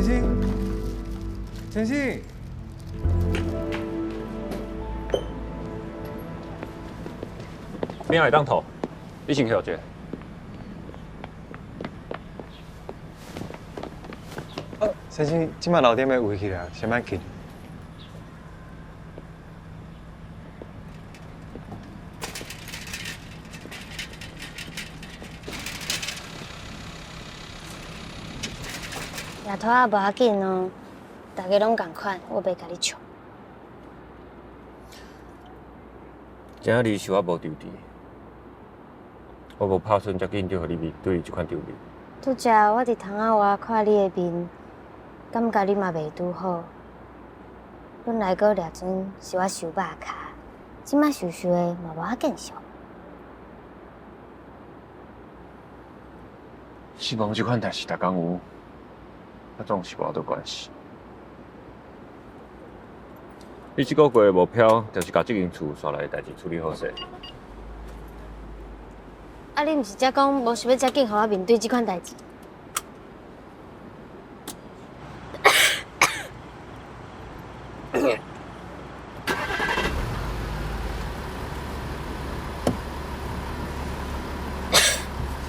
心，晨曦，边会当头，你先休息。晨曦，今晚6点要回去啦，先别紧。夜拖啊，无要紧哦，大家拢共款，我袂甲你笑。今仔日是我无丢地，我无打算遮紧就互你面对这款丢面。拄则我伫窗仔外看你的面，感觉你嘛袂拄好。本来搁掠准是我收肉卡，即摆收收的嘛无要紧笑。希望这款代志逐工有，啊总是无倒关系。你这个月的目标就是把这间厝刷来的代志处理好势。啊，你毋是才讲无想要遮紧，互我面对即款代志？